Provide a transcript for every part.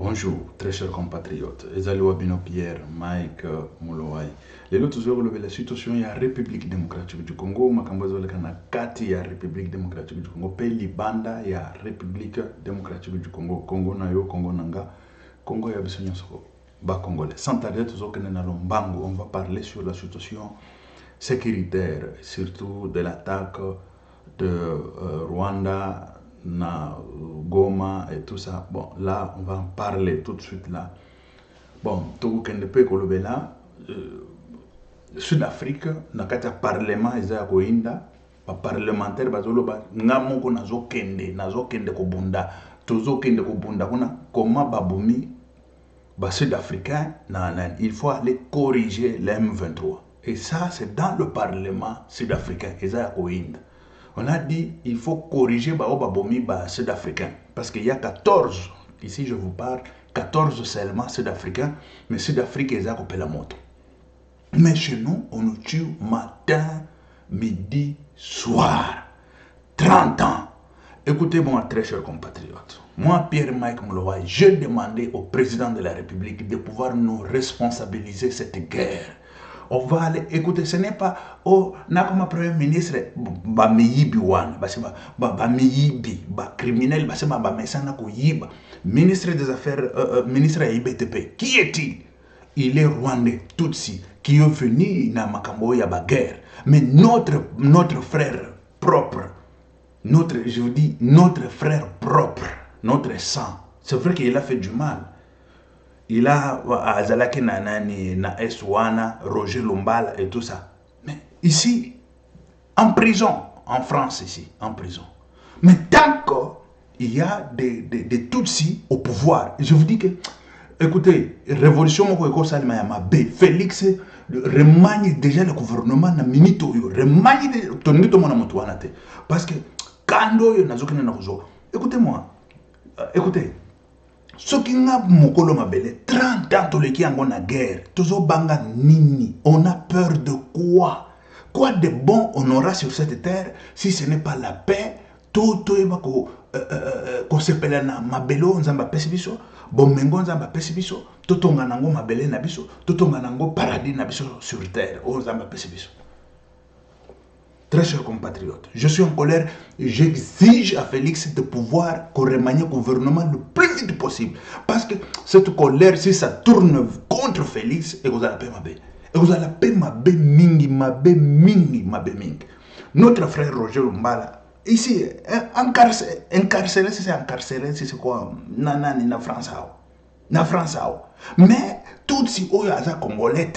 Bonjour, très chers compatriotes. Ezali Wabino Pierre, Mike Mulowai. Lelo tuzorolobe la situation ya République démocratique du Congo, makambozo leka na kati ya République démocratique du Congo, pe libanda ya République démocratique du Congo, Congo na yo, Congo nanga, Congo ya biso nyonso ba congolais. Sans tarder tuzokene na lombango, on va parler sur la situation sécuritaire, surtout de l'attaque de Rwanda na Goma et tout ça. Bon, là, on va en parler tout de suite là. Bon, tout kende pe kolobe là, Sud-Afrique, na kati ya parlement eza ya koinda, ba parlementaire bazolo ba ngamoko nazo kende kobunda, tozo kende kobunda kuna koma babumi ba Sud-Africain il faut aller corriger l'M23. Et ça c'est dans le parlement sud-africain eza ya koinda. On a dit il faut corriger Baobabomi sud-africain. Parce qu'il y a 14, ici je vous parle, 14 seulement sud-africains, mais Sud-Afrique est à la moto. Mais chez nous, on nous tue matin, midi, soir. 30 ans. Écoutez-moi, très chers compatriotes. Moi, Pierre-Mike Mulowai, j'ai demandé au président de la République de pouvoir nous responsabiliser cette guerre. On va aller écouter, ce n'est pas na comme premier ministre ba meyibi wana ba meyibi ba criminel ba mesana ko yiba ministre des affaires ministre ya IBTP qui est-il? Il est rwandais Tutsi qui est venu na makambo ya ba guerre, mais notre frère propre, je vous dis notre frère propre, notre sang, c'est vrai qu'il a fait du mal. Il a Azalaki Nanani, na Eswana, Roger Lombala et tout ça. Mais ici, en prison, en France ici, en prison. Mais tant qu'il y a des Tutsis au pouvoir, je vous dis que, écoutez, révolution Moko Salima Yamabe, Félix remanie déjà le gouvernement na minito yo, remanie tonito mona motuanate. Parce que quand yo nazokina nakuzo, écoutez-moi, écoutez. Ce qui n'a mokolo mabele 30 ans toleki yango na guerre tozo banga nini, on a peur de quoi? Quoi de bon on aura sur cette terre si ce n'est pas la paix? Tout eba ko sepela na mabelo nzamba pesi biso, bomengo nzamba pesi biso, totonga nango mabele na biso, totonga nango paradis na biso sur terre, o nzamba pesi biso. Très chers compatriotes, je suis en colère et j'exige à Félix de pouvoir remanier le gouvernement le plus vite possible. Parce que cette colère, si ça tourne contre Félix, et vous allez payer ma baie. Et vous allez payer ma baie mingi. Notre frère Roger Lumbala, ici, incarcéré, si c'est quoi? Na France. Na France. Mais tout si oyo aza congolais,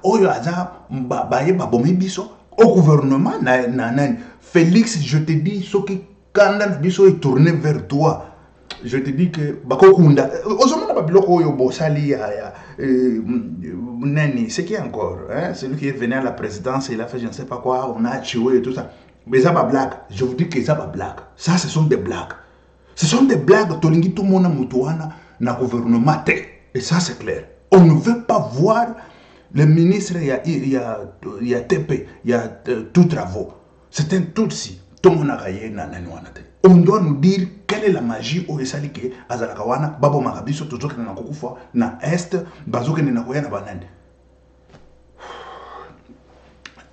oyo aza baye babomi biso, au gouvernement, Félix, je te dis, ce qui quand biso est tourné vers toi, je te dis que Bakokunda, c'est qui encore, hein? Celui qui est venu à la présidence, il a fait je ne sais pas quoi, on a tué et tout ça. Mais ça va blague, je vous dis que ça va blague. Ça, ce sont des blagues. Ce sont des blagues, Tolingi tout le monde mutuana na gouvernement. Et ça, c'est clair. On ne veut pas voir. Le ministre, il y a TP, il y a tout travaux. C'est un Tutsi. On doit nous dire quelle est la magie au Esalike, Azalakawana, Babo Marabiso, Tozoke na Kokufa, na Est, Bazoke na Koyana Banane.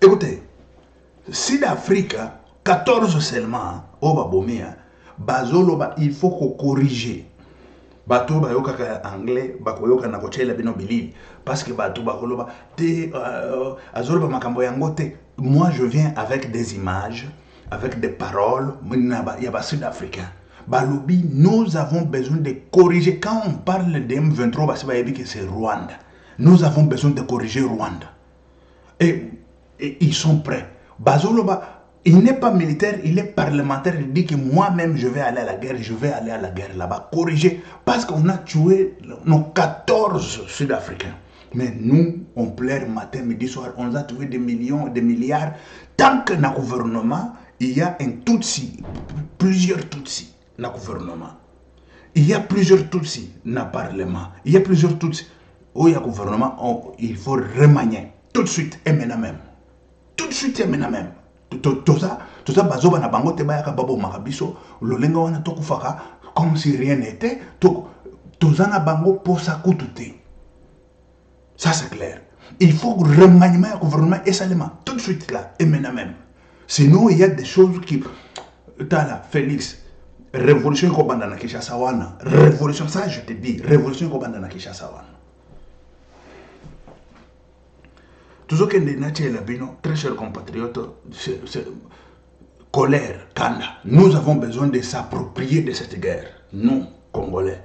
Écoutez, si l'Afrique, 14 seulement, au Babomia, Bazoloba, il faut corriger. Bato bayoka anglais bakoyoka na kochela bino bilili parce que bato bakoloba te azoloba makambo yango te. Moi je viens avec des images, avec des paroles ya ba sud-africains balobi. Nous avons besoin de corriger. Quand on parle de M23 basi bayebi que c'est Rwanda, nous avons besoin de corriger Rwanda et ils sont prêts. Bazoloba, il n'est pas militaire, il est parlementaire. Il dit que moi-même, je vais aller à la guerre là-bas, corriger. Parce qu'on a tué nos 14 Sud-Africains. Mais nous, on pleure matin, midi, soir. On a tué des millions, des milliards. Tant que dans le gouvernement, il y a un Tutsi, plusieurs Tutsis dans le gouvernement. Il y a plusieurs Tutsis dans le parlement. Il y a plusieurs Tutsis. Où il y a gouvernement, il faut remanier. Tout de suite, et maintenant même. Tout de suite, et maintenant même. Tout ça, bazoba na bango te bayaka babo makabiso, lolenga wana tokufaka comme si rien n'était. tozana bango posa kututé. Ça c'est clair. Il faut remaniement le gouvernement et Salema tout de suite là et maintenant même. Sinon il y a des choses qui Tala Félix révolution ko bandana Kinshasa wana révolution ça je te dis révolution ko bandana Kinshasa wana. Toujours que les naturels bino très chers compatriotes c'est colère kanda. Nous avons besoin de s'approprier de cette guerre. Nous Congolais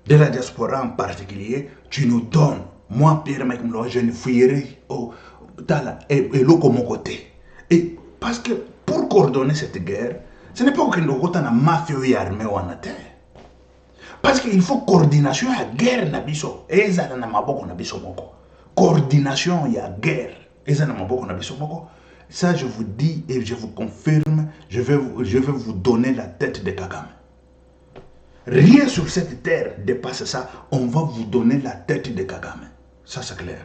de la diaspora en particulier, tu nous donnes. Moi, Pierre Mekmlo, je ne fuirai au Tala et l'autre mon côté. Et parce que pour coordonner cette guerre, ce n'est pas que nous avons une mafia et armée ou en terre. Parce qu'il faut coordination à la guerre nabiso. Et ça n'a pas beaucoup nabiso moko. Coordination et à la guerre. Et ça n'a pas beaucoup nabiso moko. Ça, je vous dis et je vous confirme, je vais vous donner la tête de Kagame. Rien sur cette terre dépasse ça, on va vous donner la tête de Kagame. Ça c'est clair.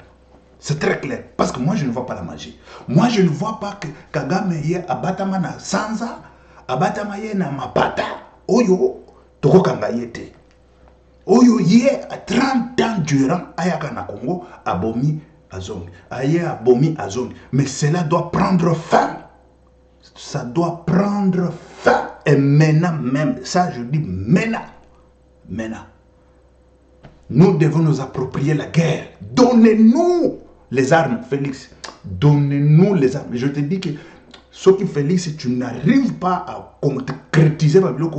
C'est très clair. Parce que moi je ne vois pas la magie. Moi je ne vois pas que Kagame yé abatama na sanza, abatama yé na mapata. Oyo, toko kanga yete. Oyo yé à 30 ans durant ayaka na Congo, abomi azongi. Aye abomi azongi. Mais cela doit prendre fin. Ça doit prendre fin. Et maintenant même, ça je dis maintenant, nous devons nous approprier la guerre. Donnez-nous les armes, Félix. Donnez-nous les armes. Je te dis que ce qui Félix, si tu n'arrives pas à concrétiser le bloc,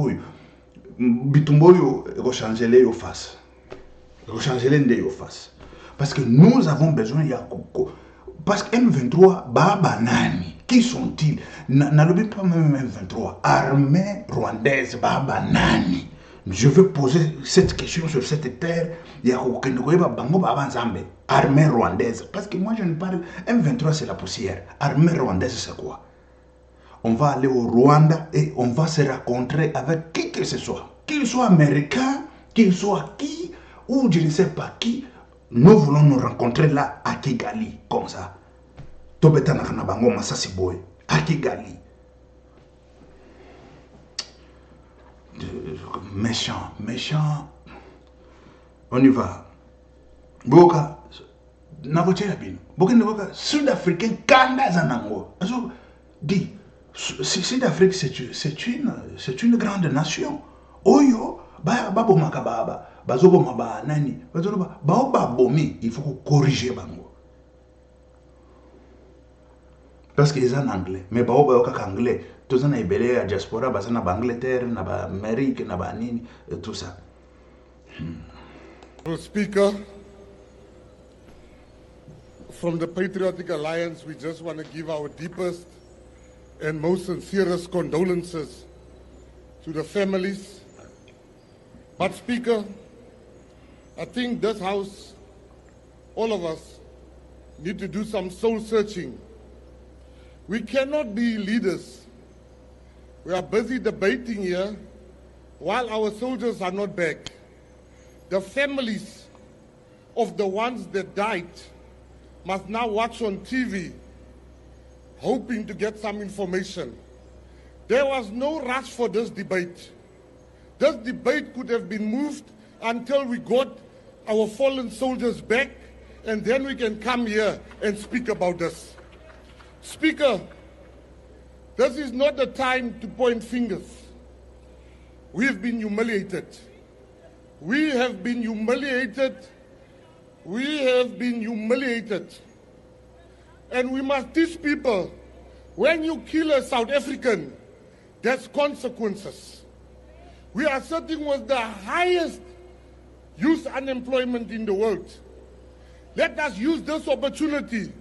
Bitumbo, il va changer les face. Il va changer les face. Parce que nous avons besoin de Yakoko. Parce que M23, Baba Nani. Qui sont-ils? N'allez pas même M23. Armée rwandaise, Baba Nani. Je veux poser cette question sur cette terre. Il y a aucun bango Baba Nzambe. Armée rwandaise. Parce que moi je ne parle. M23 c'est la poussière. Armée rwandaise c'est quoi? On va aller au Rwanda et on va se rencontrer avec qui que ce soit. Qu'il soit américain, qu'il soit qui, ou je ne sais pas qui. Nous voulons nous rencontrer là à Kigali, comme ça. Tobetana Kanabango Masasi Boy, à Kigali. Méchant. On y va. Boka, Navoche Labin. Boka, Sud-Africain, Kanda Zanango. Dit, Sud-Afrique, c'est une grande nation. Oyo, Babo Makababa, Bazobo Maba, Nani, Baoba Bomi, il faut corriger Bango. Parce qu'ils sont en anglais. Mais pas au anglais. Tout ça, il y a la diaspora, il y a l'Angleterre, il y a l'Amérique, il y a tout ça. Speaker, from the Patriotic Alliance, we just want to give our deepest and most sincerest condolences to the families. But Speaker, I think this House, all of us, need to do some soul searching. We cannot be leaders. We are busy debating here while our soldiers are not back. The families of the ones that died must now watch on TV hoping to get some information. There was no rush for this debate. This debate could have been moved until we got our fallen soldiers back, and then we can come here and speak about this. Speaker, this is not the time to point fingers. We have been humiliated. We have been humiliated. We have been humiliated. And we must teach people, when you kill a South African, there's consequences. We are sitting with the highest youth unemployment in the world. Let us use this opportunity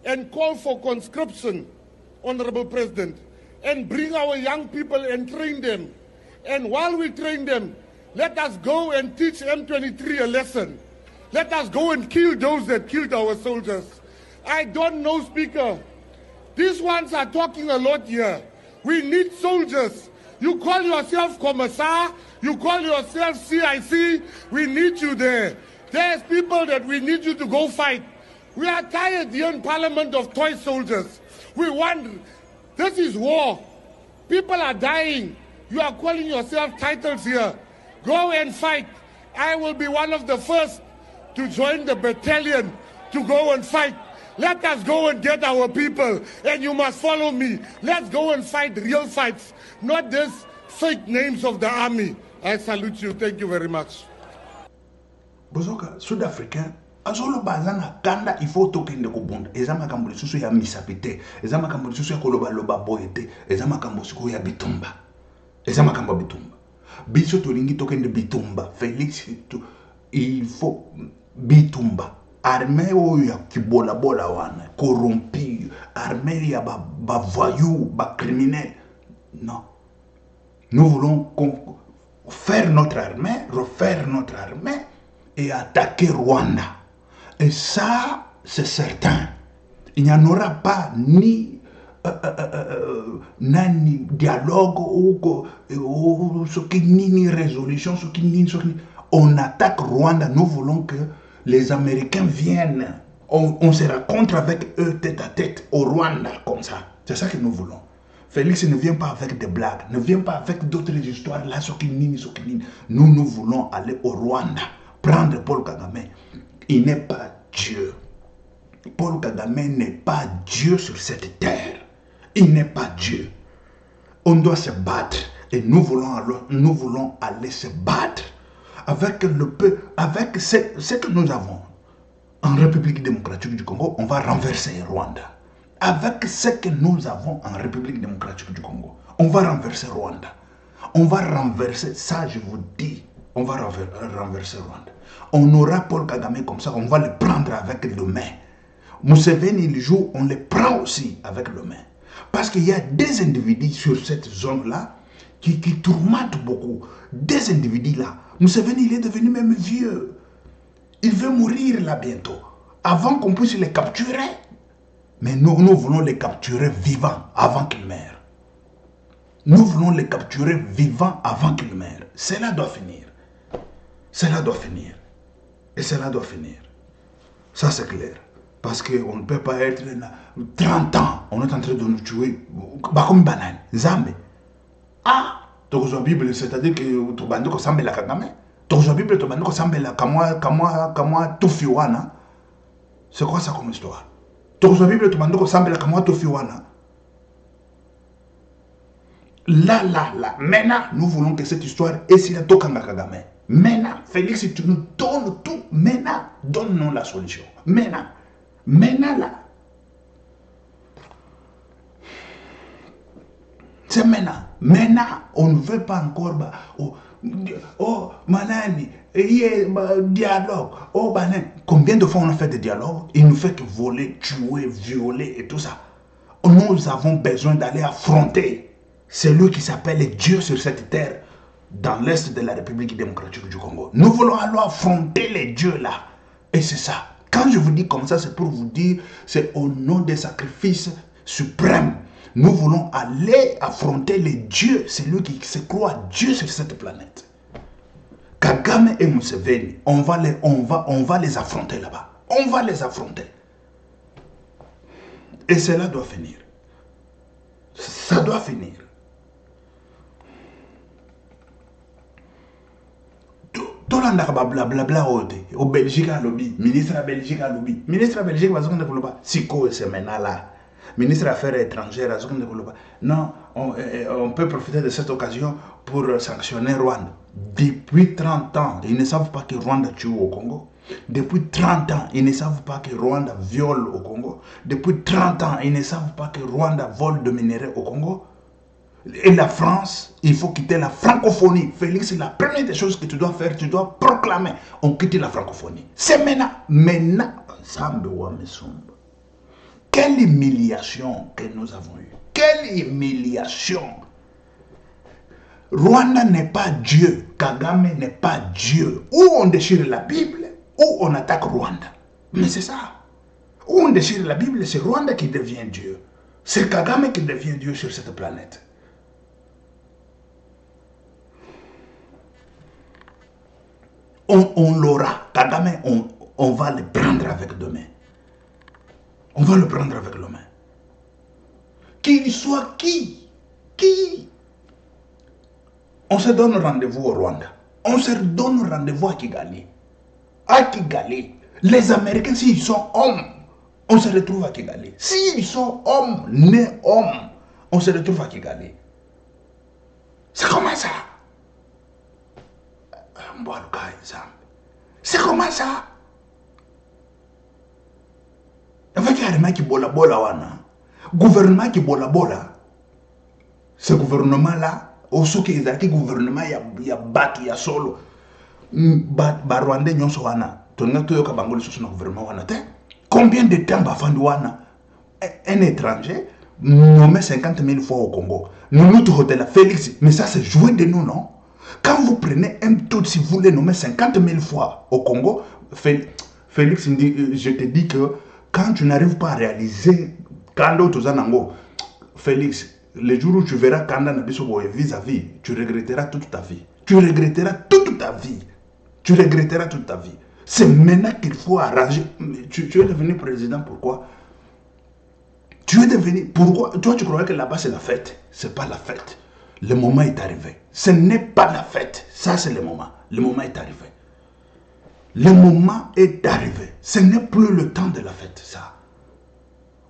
and call for conscription, Honorable President, and bring our young people and train them. And while we train them, let us go and teach M23 a lesson. Let us go and kill those that killed our soldiers. I don't know, Speaker. These ones are talking a lot here. We need soldiers. You call yourself Commissar, you call yourself CIC, we need you there. There's people that we need you to go fight. We are tired here in Parliament of toy soldiers. We want, this is war. People are dying. You are calling yourself titles here. Go and fight. I will be one of the first to join the battalion to go and fight. Let us go and get our people, and you must follow me. Let's go and fight real fights, not this fake names of the army. I salute you. Thank you very much. Bozoka, Sud-Africain, azolo bazana kanda il faut tokende kubunda. Ezama kambo lisusu ya misapite, ezama kambo lisusu ya koloba loba boyete, ezama kambo lisusu ya bitumba. Ezama kambo bitumba. Biso tolingi tokende bitumba. Félix, il faut bitumba. Armée ya kibola bola wana, corrompu, armée ya ba voyou, ba criminel. Non. Nous voulons faire notre armée, refaire notre armée et attaquer Rwanda. Et ça, c'est certain. Il n'y en aura pas ni dialogue ou ni résolution. On attaque Rwanda. Nous voulons que les Américains viennent. On se rencontre avec eux tête à tête au Rwanda comme ça. C'est ça que nous voulons. Félix ne vient pas avec des blagues, ne vient pas avec d'autres histoires là, Nous voulons aller au Rwanda, prendre Paul Kagame. Il n'est pas Dieu. Paul Kagame n'est pas Dieu sur cette terre. Il n'est pas Dieu. On doit se battre et nous voulons aller se battre avec le peuple, avec ce que nous avons. En République démocratique du Congo, on va renverser Rwanda. Avec ce que nous avons en République démocratique du Congo, on va renverser Rwanda. On va renverser, ça je vous dis, on va renverser Rwanda. On aura Paul Kagame comme ça, on va le prendre avec les mains. Museveni, il joue, on le prend aussi avec les mains. Parce qu'il y a des individus sur cette zone-là qui tourmentent beaucoup. Des individus là. Museveni, il est devenu même vieux. Il veut mourir là bientôt. Avant qu'on puisse les capturer. Mais nous voulons les capturer vivants avant qu'ils meurent. Nous voulons les capturer vivants avant qu'ils meurent. Cela doit finir. Cela doit finir. Et cela doit finir. Ça c'est clair. Parce qu'on ne peut pas être là. 30 ans, on est en train de nous tuer. Comme banane. Zambe. Ah, tu as la Bible, c'est-à-dire que tu as dit que Zambe la Kagame. Tu as la Bible, tu as dit que Zambe la Kamwa Tufiwana. C'est quoi ça comme histoire? La Bible te demande que Zambe la Kamwa Tufiwana. Là. Maintenant, nous voulons que cette histoire est si la Tokanga Kagame. Maintenant, Félix, si tu nous donnes tout, maintenant, donne-nous la solution. Maintenant là. C'est maintenant. Maintenant, on ne veut pas encore. Manani, dialogue. Banane. Combien de fois on a fait des dialogues? Il ne fait que voler, tuer, violer et tout ça. Nous avons besoin d'aller affronter celui qui s'appelle Dieu sur cette terre dans l'est de la République démocratique du Congo. Nous voulons aller affronter les dieux là. Et c'est ça. Quand je vous dis comme ça, c'est pour vous dire, c'est au nom des sacrifices suprêmes. Nous voulons aller affronter les dieux, celui qui se croit Dieu sur cette planète. Kagame et Museveni, on va les affronter là-bas. On va les affronter. Et cela doit finir. Ça doit finir. Blablabla au Belgique à lobby, ministre à Belgique à lobby. Ministre à Belgique va se faire pas. Siko ce là. Ministre des Affaires étrangères à se faire pas. Non, on peut profiter de cette occasion pour sanctionner Rwanda. Depuis 30 ans, ils ne savent pas que Rwanda tue au Congo. Depuis 30 ans, ils ne savent pas que Rwanda viole au Congo. Depuis 30 ans, ils ne savent pas que Rwanda vole de minerais au Congo. Et la France, il faut quitter la francophonie. Félix, la première des choses que tu dois faire, tu dois proclamer, on quitte la francophonie. C'est maintenant. Maintenant, quelle humiliation que nous avons eue. Quelle humiliation. Rwanda n'est pas Dieu. Kagame n'est pas Dieu. Ou on déchire la Bible, ou on attaque Rwanda. Mais c'est ça. Ou on déchire la Bible, c'est Rwanda qui devient Dieu. C'est Kagame qui devient Dieu sur cette planète. On l'aura. Kagame, on va le prendre avec deux mains. On va le prendre avec les mains. Qu'il soit qui. On se donne rendez-vous au Rwanda. On se donne rendez-vous à Kigali. À Kigali. Les Américains, s'ils sont hommes, on se retrouve à Kigali. S'ils sont hommes, nés hommes, on se retrouve à Kigali. C'est comment ça? C'est comment ça? Avec un qui bola bola wana, gouvernement qui bola bola, ce gouvernement-là, au souk qui gouvernement ya baki ya solo, Rwandais nyonso wana, tonga to yoka bangoli soso na gouvernement wana te. Combien de temps bafandi wana un étranger nommé 50 000 fois au Congo. Nous nous trouvons là, Félix, mais ça c'est jouer de nous, non? Quand vous prenez un tout, si vous voulez nommer 50 000 fois au Congo, Félix, je te dis que quand tu n'arrives pas à réaliser, quand d'autres en Félix, le jour où tu verras Kanda Nabiso vis-à-vis, tu regretteras toute ta vie. Tu regretteras toute ta vie. Tu regretteras toute ta vie. C'est maintenant qu'il faut arranger. Tu es devenu président, pourquoi? Tu es devenu... Pourquoi? Toi, tu croyais que là-bas, c'est la fête. Ce n'est pas la fête. Le moment est arrivé. Ce n'est pas la fête. Ça, c'est le moment. Le moment est arrivé. Le moment est arrivé. Ce n'est plus le temps de la fête, ça.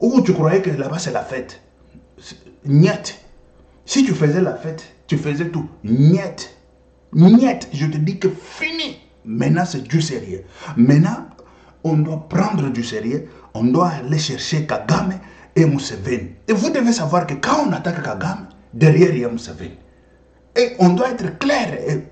Ou tu croyais que là-bas, c'est la fête. Niet. Si tu faisais la fête, tu faisais tout. Niet. Niet. Je te dis que fini. Maintenant, c'est du sérieux. Maintenant, on doit prendre du sérieux. On doit aller chercher Kagame et Museveni. Et vous devez savoir que quand on attaque Kagame, derrière, il y a Museveni. Et on doit être clair. Et,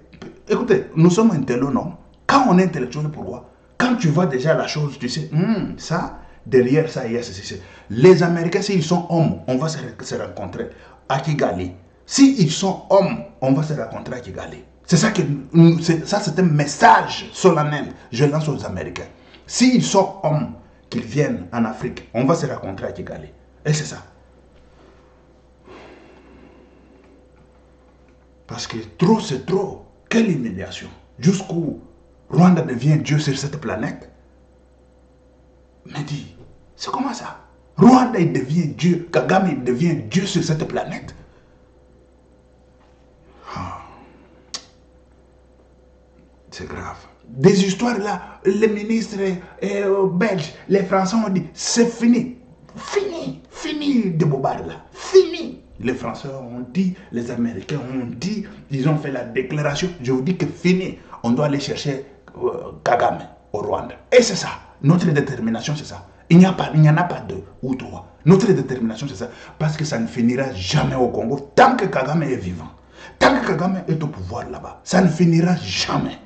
écoutez, nous sommes intello, non? Quand on est intellectuel, pourquoi? Quand tu vois déjà la chose, tu sais, ça, derrière ça, il y a ceci. Les Américains, s'ils sont hommes, on va se rencontrer à Kigali. S'ils sont hommes, on va se rencontrer à Kigali. C'est ça que ça, c'est un message solennel. Je lance aux Américains. S'ils sont hommes, qu'ils viennent en Afrique, on va se rencontrer à Kigali. Et c'est ça. Parce que trop, c'est trop. Quelle humiliation. Jusqu'où Rwanda devient Dieu sur cette planète. Mais dis, c'est comment ça? Rwanda, il devient Dieu. Kagame, il devient Dieu sur cette planète. C'est grave. Des histoires là, les ministres belges, les Français ont dit, c'est fini. Fini. Fini de Bobard là. Fini. Les Français ont dit, les Américains ont dit, ils ont fait la déclaration. Je vous dis que fini. On doit aller chercher Kagame au Rwanda. Et c'est ça. Notre détermination, c'est ça. Il n'y en a pas deux ou trois. Notre détermination, c'est ça. Parce que ça ne finira jamais au Congo tant que Kagame est vivant. Tant que Kagame est au pouvoir là-bas. Ça ne finira jamais.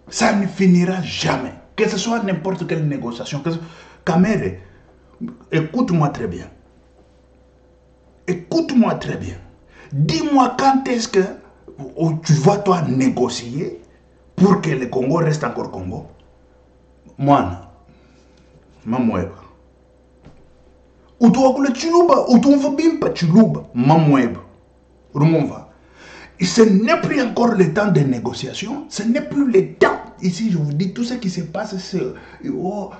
Ça ne finira jamais. Que ce soit n'importe quelle négociation. Kamere, écoute-moi très bien. Écoute-moi très bien. Dis-moi quand est-ce que tu vas toi négocier pour que le Congo reste encore Congo. Moi, mamweba. Utu wakule chiluba, utu mfabimpa chiluba, mamweba. Rumumva. Et ce n'est plus encore le temps de négociation, ce n'est plus le temps. Ici, je vous dis, tout ce qui se passe, c'est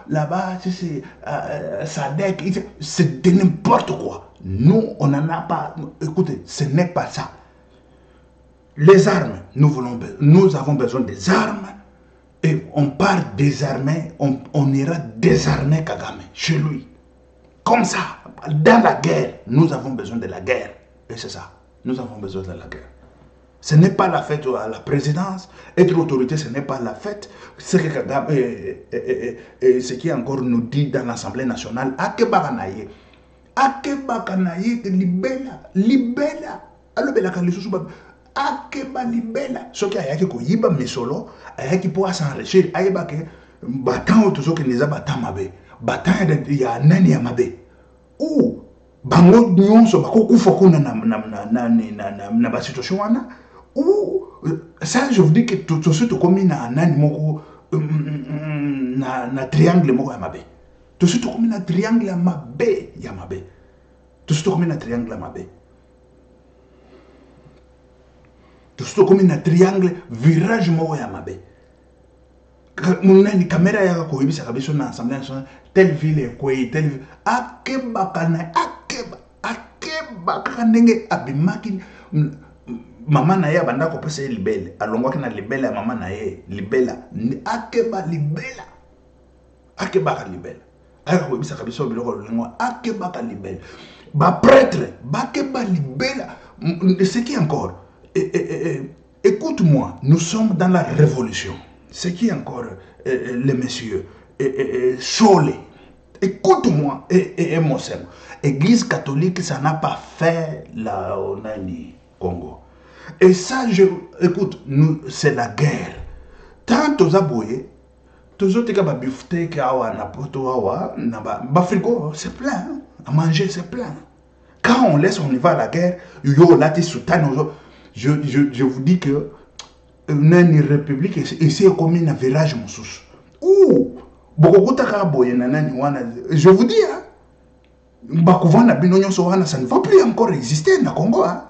là-bas, c'est Sadek, c'est de n'importe quoi. Nous, on n'en a pas. Écoutez, ce n'est pas ça. Les armes, nous avons besoin des armes. Et on part désarmé, on ira désarmer Kagame, chez lui. Comme ça, dans la guerre, nous avons besoin de la guerre. Et c'est ça, nous avons besoin de la guerre. Ce n'est pas la fête à la présidence. Être autorité, ce n'est pas la fête. Ce que Kagame, ce qui encore nous dit dans l'Assemblée nationale, Akebakanaye, libella, alobela kalisusuba. Akeba libela soki ayaki koyiba misolo ayaki po s'enrichir ayeba ke batan otozo ke neza batan mabe batan ya nani ya mabe ou bango nyonso bakokufa kuna na ba situation wana ou ça je vous dis que tout ce comme na nani moko na triangle moko ya mabe tout ce comme na triangle ya mabe tout ce comme na triangle ya mabe. Tout ce comme un triangle virage moko ya mabe. Munani caméra ya ko yibisa kabiso na assemblée nationale telle ville est quoi telle ville akeba kana akeba ndenge abimaki maman na ye abanda kopesa ye libele alongwaki na libele ya maman na ye libela akeba libela akebaka libela aka koyebisaka biso biloko lolengo akebaka libela baprêtre bakeba libela. Ce qui encore écoute-moi, nous sommes dans la révolution. Ce qui encore les messieurs Chole, écoute-moi et mon sœur, Église catholique ça n'a pas fait la Onani Congo. Et ça, écoute, c'est la guerre. Tant aux aboyés, tous autres qui ont bifté, qui ont un frigo, c'est plein. À manger, c'est plein. Quand on laisse, on y va à la guerre, je vous dis que une république ici est comme un virage moussous. Ouh, je vous dis, hein, ça ne va plus encore exister dans le Congo. Hein.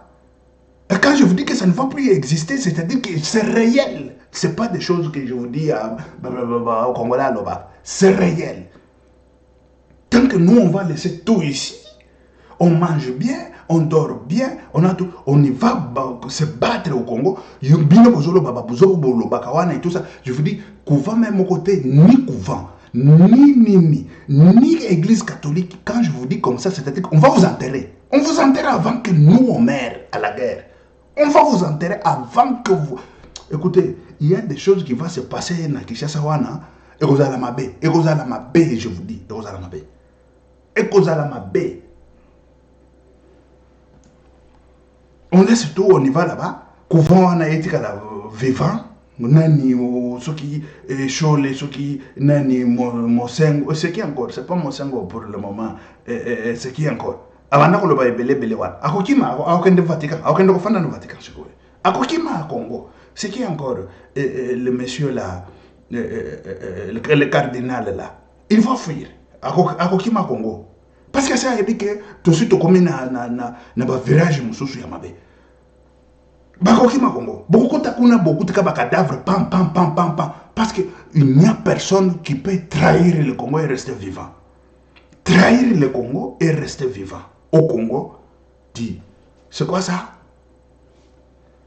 Et quand je vous dis que ça ne va plus exister, c'est-à-dire que c'est réel. Ce n'est pas des choses que je vous dis au Congolais à l'Oba. C'est réel. Tant que nous, on va laisser tout ici, on mange bien, on dort bien, on a tout, on y va se battre au Congo. Et tout ça. Je vous dis, couvent même au côté, ni couvent, ni église catholique. Quand je vous dis comme ça, c'est-à-dire qu'on va vous enterrer. On vous enterre avant que nous, on meure à la guerre. On va vous enterrer avant que vous... Écoutez, il y a des choses qui vont se passer dans Kinshasa wana. Et vous allez m'abbé, je vous dis, et vous allez m'abbé. On laisse tout, on y va là-bas. Couvent, on a été vivant. Nani, ceux qui Chole, ceux qui Nani, Mosengo. Ce qui encore, c'est pas Mosengo pour le moment. Ce qui encore. Avant qu'on le baille belé wan. Akokima, akokende Vatican, akokende kofanda no Vatican chikowe. Akokima Congo. Ce qui encore le monsieur là, le cardinal là, il va fuir. Akokima Congo. Parce que ça, il dit que tout de suite, on commence na virage moussou yamabe. Bakokima Congo. Beaucoup de cadavres, pam. Parce qu'il n'y a personne qui peut trahir le Congo et rester vivant. Trahir le Congo et rester vivant. Au Congo, dit, c'est quoi ça?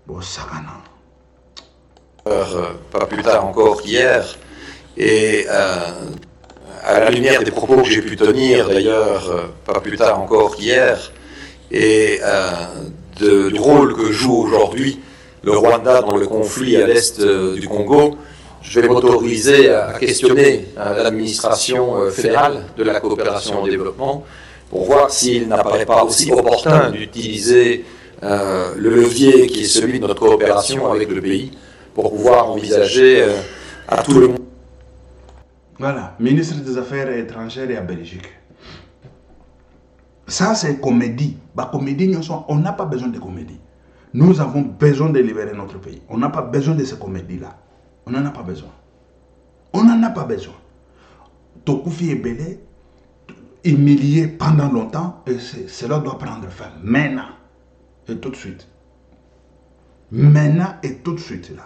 Bon, ça pas plus tard encore qu'hier, et à la lumière des propos que j'ai pu tenir d'ailleurs pas plus tard encore qu'hier, et du rôle que joue aujourd'hui le Rwanda dans le conflit à l'est du Congo, je vais m'autoriser à questionner l'administration fédérale de la coopération au développement pour voir s'il n'apparaît pas aussi opportun d'utiliser le levier qui est celui de notre coopération avec le pays pour pouvoir envisager à tout le monde. Voilà, ministre des Affaires étrangères et à Belgique. Ça, c'est comédie. Comédie, on n'a pas besoin de comédie. Nous avons besoin de libérer notre pays. On n'a pas besoin de ces comédies-là. On n'en a pas besoin. On n'en a pas besoin. Tokufi est belé, humilié pendant longtemps, et cela doit prendre fin. Maintenant, et tout de suite. Maintenant et tout de suite, là.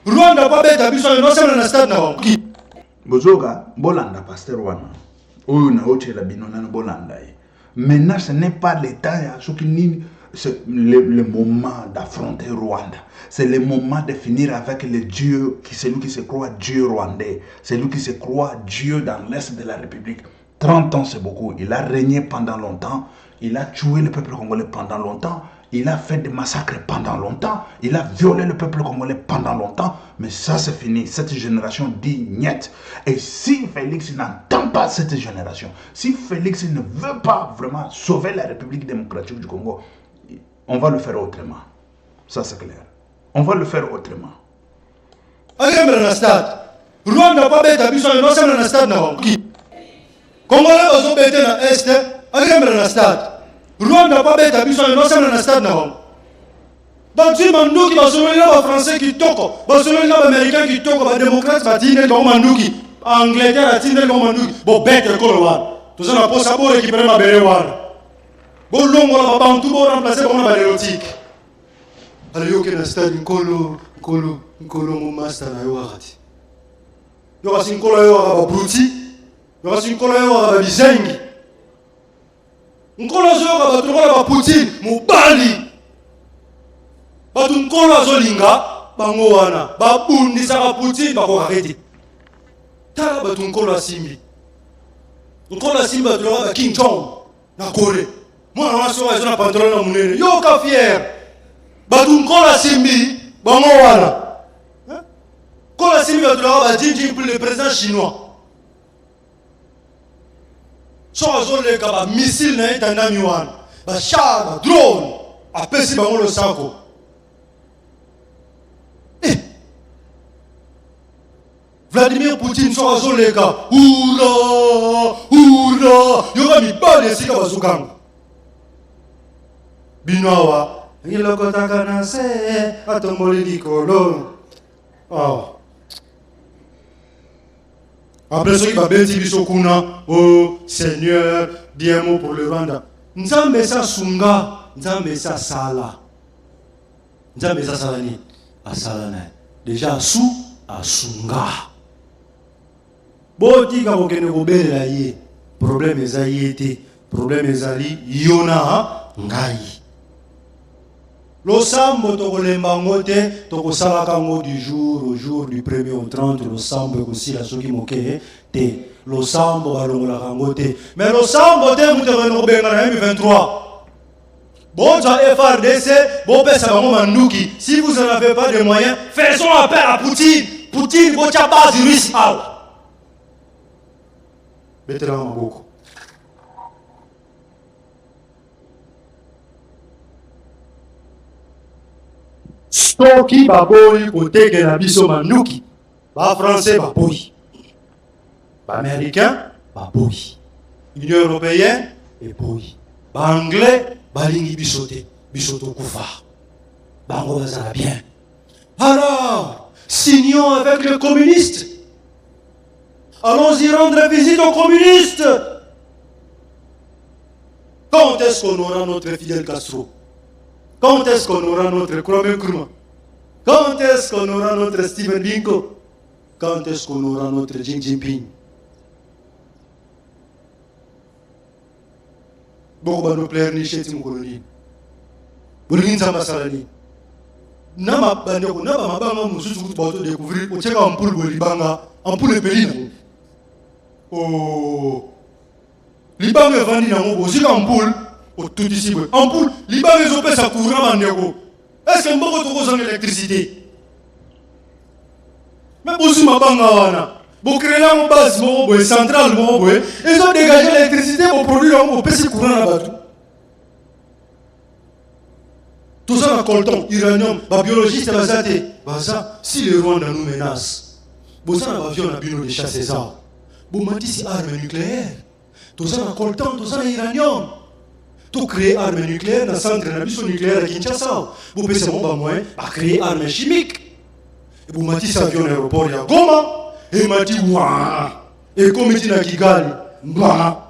Rwanda pas bête biso no sema na stade na ki Bozoga bolanda pasteur wana oyo na otela bino na bolanda. Maintenant ce n'est pas l'état ya soki c'est le moment d'affronter Rwanda. C'est le moment de finir avec le Dieu celui qui se croit Dieu rwandais, celui qui se croit Dieu dans l'est de la République. 30 ans c'est beaucoup, il a régné pendant longtemps, il a tué le peuple congolais pendant longtemps. Il a fait des massacres pendant longtemps. Il a violé le peuple congolais pendant longtemps. Mais ça, c'est fini. Cette génération dit niet. Et si Félix n'entend pas cette génération, si Félix ne veut pas vraiment sauver la République démocratique du Congo, on va le faire autrement. Ça, c'est clair. On va le faire autrement. Rwanda pas bête biso no sema na stade na ki Congolais bazo bête na est na stade. Rwanda pas bête biso no sema na stade na donc si manduki basololi na ba français qui toko basololi na ba américain qui toko ba démocrate ba tine ko manduki Angleterre a tine ko manduki bo bête ko lo tout ça na posa bo récupérer ma belle wana bo longo la ba bantu bo remplacer ko na ba érotique alors yo ke na stade nkolo mo master na yo wakati yo basi nkolo yo ba bruti yo basi nkolo yo ba bizengi nkolo azoyoka bato lokola baputine mobali bato nkolo azolinga bango wana babundisaka putine bakokaka te tala bato nkolo asimbi bato lokola ba King Jong na Kore mwana wana soka ezo na pantalon na munene yoka fier bato nkolo asimbi bango wana nkolo asimbi bato lokola ba Jinping pour le président chinois so azoleka ba missile na etandami wana ba char ba drone apesi bango losako Vladimir Poutine so azoleka ura yoka mibali esika bazokanga bino awa ilokotaka na se atomboli likolo après soki babeti biso kuna oh Seigneur bien mot pour le Rwanda nzambe esa sunga nzambe esa sala ni asala na déjà asunga botika kokende kobelela ye problème eza ye te problème ezali yona ngai losambo tokolemba ngo te tokosalaka ngo du jour au jour du 1er au 30 losambo ekosila soki moke te losambo balongolaka ngo te mais losambo te moto ekende kobengana M23 bonza FRDC bopesa bango manduki si vous en avez pas de moyens faisons appel à Poutine botia base russe awa betela maboko soki baboyi kotekela biso manduki bafrançais baboyi baaméricain baboyi union européenne eboyi baanglais balingi biso te biso tokufa bango bazala bien alors signons avec les communistes. Allons-y rendre visite aux communistes. Quand est-ce qu'on aura notre Fidel Castro? Quand est-ce qu'on aura notre Kwame Nkrumah? Quand est-ce qu'on aura notre Stephen Biko? Quand est-ce qu'on aura notre Xi Jinping? Beaucoup de players ni chez Timokolonie. Boulin Samasalani. Nama bandeko naba mabanga mususu bato découvrir o tsheka ampoule bolibanga ampoule pelina oh libanga vandi nango bozika ampoule o tutisi boy ampoule libanga ezopesa courant bandeko est-ce que mboko tokozanga électricité mais bozi mabanga wana bo créer la base moko boy centrale moko boy ezo dégager l'électricité pour produire nango pesi courant na bato. Tout ça, coltan, uranium, biologiste, si le Rwanda nous menace, vous avez un avion à bino de chasse ça. Vous m'avez dit armes nucléaires. Tout ça, coltan, tout ça, uranium. Tout créer armes nucléaires dans le centre de nucléaire à Kinshasa. Vous pensez bon, moins, à créer armes chimiques. Et vous m'avez dit avion aéroport à Goma. Et il m'a dit, waouh. Et comme il dit à Kigali, bah.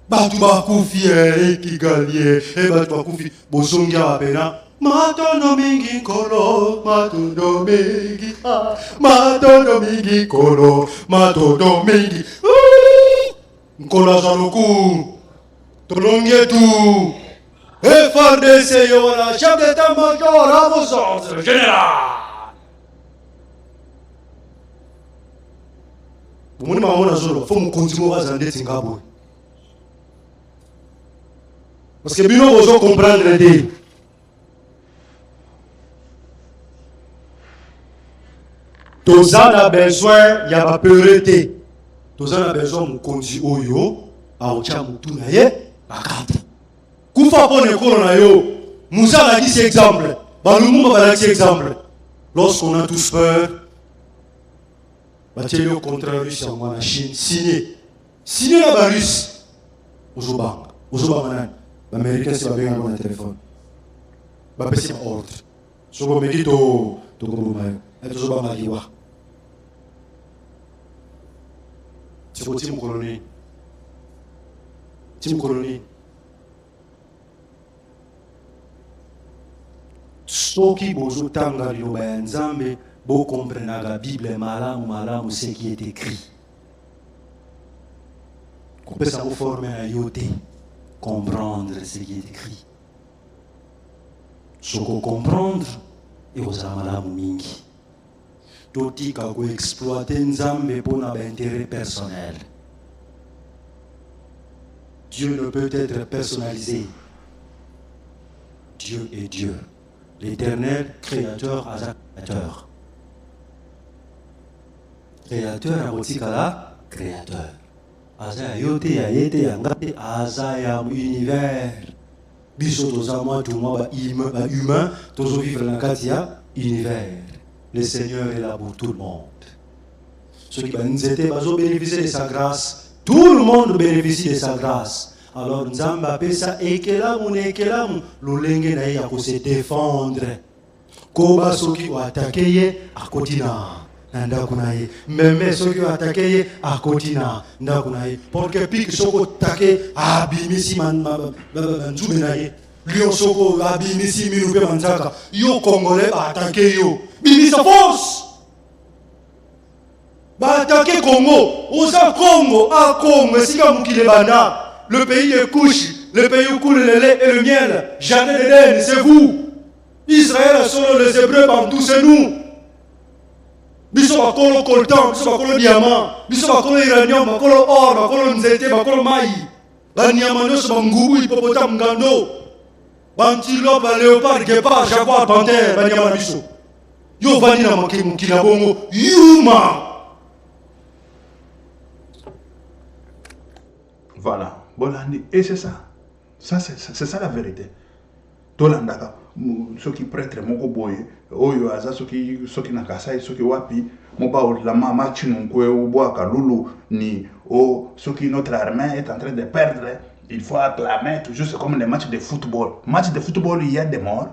Batu bakufi Kigali batu bakufi bosongia apena matondo mingi kolo matondo mingi kolo matondo mingi nkolo zaloku tolongie tout FRDC yola chef d'état-major à vos ordres général bomoni mamona zolo fo mokonzi mo bazande tingabo. Parce que nous devons comprendre l'idée. Tous a besoin, il y a pas peureté. Tous a besoin de conduire oyo, à ocha mutu na ye, bakata. Kufa pone kolo na yo, Moussa a dit cet exemple. Balumumba a dit cet exemple. Lorsqu'on a tous peur, bâtir le contrat russe en la Chine, signer la russe. Ozobang nan. L'Américain c'est bien dans le téléphone. Ba pesi ordre. Sobo megito to gobumayo. Eto soba maliwa. C'est pour Tim Colonie. Soki bozo tanga liloba ya Nzambe bo comprendre la Bible malamu ce qui est écrit. On peut s'en former à yoter, comprendre ce qui est écrit. Ce qu'on comprendre, et aux amalamu mingi. Toti kako exploiter nzambe pour l'intérêt personnel. Dieu ne peut être personnalisé. Dieu est Dieu. L'éternel créateur à créateur. Créateur à Botikala, créateur. Aza yote ya yete ya ngate aza ya univers. Biso tozama tout ba humain, tozo vivre dans katia univers. Le Seigneur est là pour tout le monde. Ceux qui vont bénéficier de sa grâce, tout le monde bénéficie de sa grâce. Alors Nzamba pesa ekelamu ne ekelamu lolenge na ya ko se défendre. Koba soki o attaquer à kotina. Nanda kunaye meme soki o attaquer à kotina nda kunaye porque pique soko attaquer abimisi man nzumenaye lion soko abimisi mirupe manzaka yo congolais ba attaquer yo bimisa force ba attaquer Congo osa Congo a Congo esika mukile banda. Le pays est couche, le pays où coule le lait et le miel. Jardin d'Éden, c'est vous. Israël, solo les Hébreux, Bantou, c'est nous. Biso bakolo coltan, biso bakolo diamant, biso bakolo uranium, bakolo or, bakolo nzete, bakolo mai. Banyama nyonso bangubu, hippopotame, ngando. Bantilope, léopard, guépard, jaguar, panthère, banyama biso. Yo vani na mokili na bongo, yuma. Voilà. Bolandi. Et c'est ça. C'est ça la vérité. Tolandaka. Ceux qui prêtrent moko boye. Oyo aza ceux qui nakasai, ceux qui wapi. Moba la mama chinunkwe uboa kalulu ni o ceux qui notre armée est en train de perdre. Il faut acclamer toujours. C'est comme les matchs de football. Match de football, il y a des morts.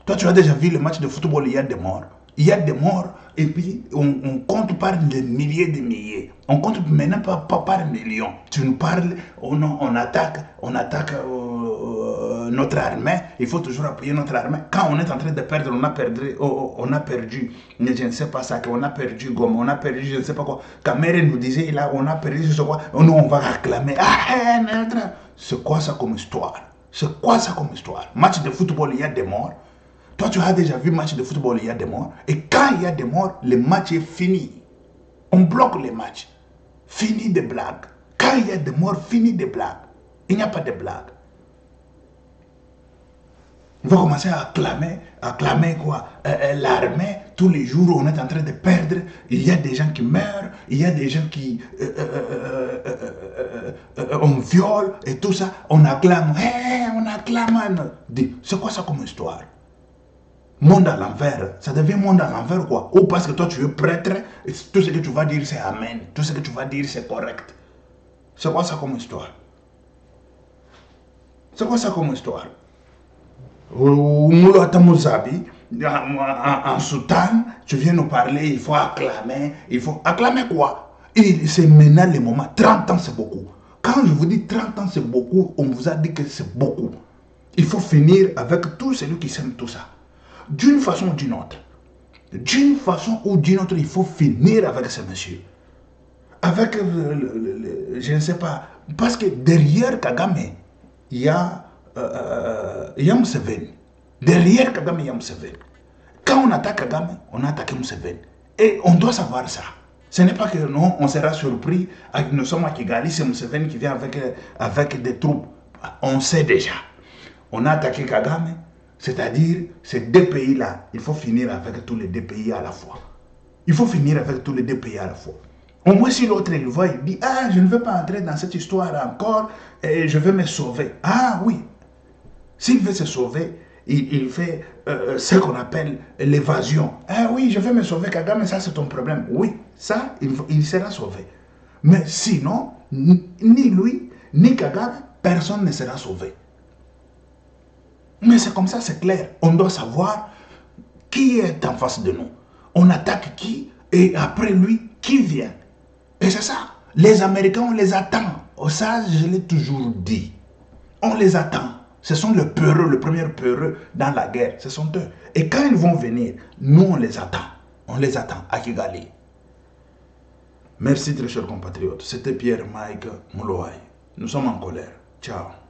Toi, tu as déjà vu le match de football, il y a des morts. Il y a des morts et puis on compte par des milliers de milliers. On compte maintenant pas par millions. Tu nous parles, on attaque notre armée. Il faut toujours appuyer notre armée. Quand on est en train de perdre, on a perdu. Mais je ne sais pas ça, qu'on a perdu Goma, on a perdu je ne sais pas quoi. Kamere nous disait, là, on a perdu, je sais quoi. Nous, on va acclamer. C'est quoi ça comme histoire? C'est quoi ça comme histoire? Match de football, il y a des morts. Toi, tu as déjà vu match de football, il y a des morts. Et quand il y a des morts, le match est fini. On bloque les matchs. Fini des blagues. Quand il y a des morts, fini des blagues. Il n'y a pas de blagues. On va commencer à acclamer quoi? L'armée, tous les jours, on est en train de perdre. Il y a des gens qui meurent. Il y a des gens qui... on viole et tout ça. On acclame. On acclame. C'est quoi ça comme histoire? Monde à l'envers, ça devient monde à l'envers quoi? Ou parce que toi tu es prêtre, et tout ce que tu vas dire c'est amen, tout ce que tu vas dire c'est correct. C'est quoi ça comme histoire? C'est quoi ça comme histoire? En Soudan, tu viens nous parler, il faut acclamer quoi? Et c'est maintenant le moment, 30 ans c'est beaucoup. Quand je vous dis 30 ans c'est beaucoup, on vous a dit que c'est beaucoup. Il faut finir avec tout celui qui sème tout ça. D'une façon ou d'une autre. D'une façon ou d'une autre, il faut finir avec ce monsieur. Avec, je ne sais pas, parce que derrière Kagame, il y a Museveni. Derrière Kagame, il y a Museveni. Quand on attaque Kagame, on a attaqué Museveni. Et on doit savoir ça. Ce n'est pas que non, on sera surpris, nous sommes à Kigali, c'est Museveni qui vient avec des troupes. On sait déjà. On a attaqué Kagame. C'est-à-dire, ces deux pays-là, il faut finir avec tous les deux pays à la fois. Il faut finir avec tous les deux pays à la fois. Au moins, si l'autre, il voit, il dit, ah, je ne veux pas entrer dans cette histoire encore, et je veux me sauver. Ah oui. S'il veut se sauver, il fait ce qu'on appelle l'évasion. Ah oui, je veux me sauver, Kagame, ça c'est ton problème. Oui, ça, il sera sauvé. Mais sinon, ni lui, ni Kagame, personne ne sera sauvé. Mais c'est comme ça, c'est clair. On doit savoir qui est en face de nous. On attaque qui et après lui, qui vient. Et c'est ça. Les Américains, on les attend. Ça, je l'ai toujours dit. On les attend. Ce sont les peureux, le premier peureux dans la guerre. Ce sont eux. Et quand ils vont venir, nous, on les attend. On les attend à Kigali. Merci, très chers compatriotes. C'était Pierre Mike Moulouaï. Nous sommes en colère. Ciao.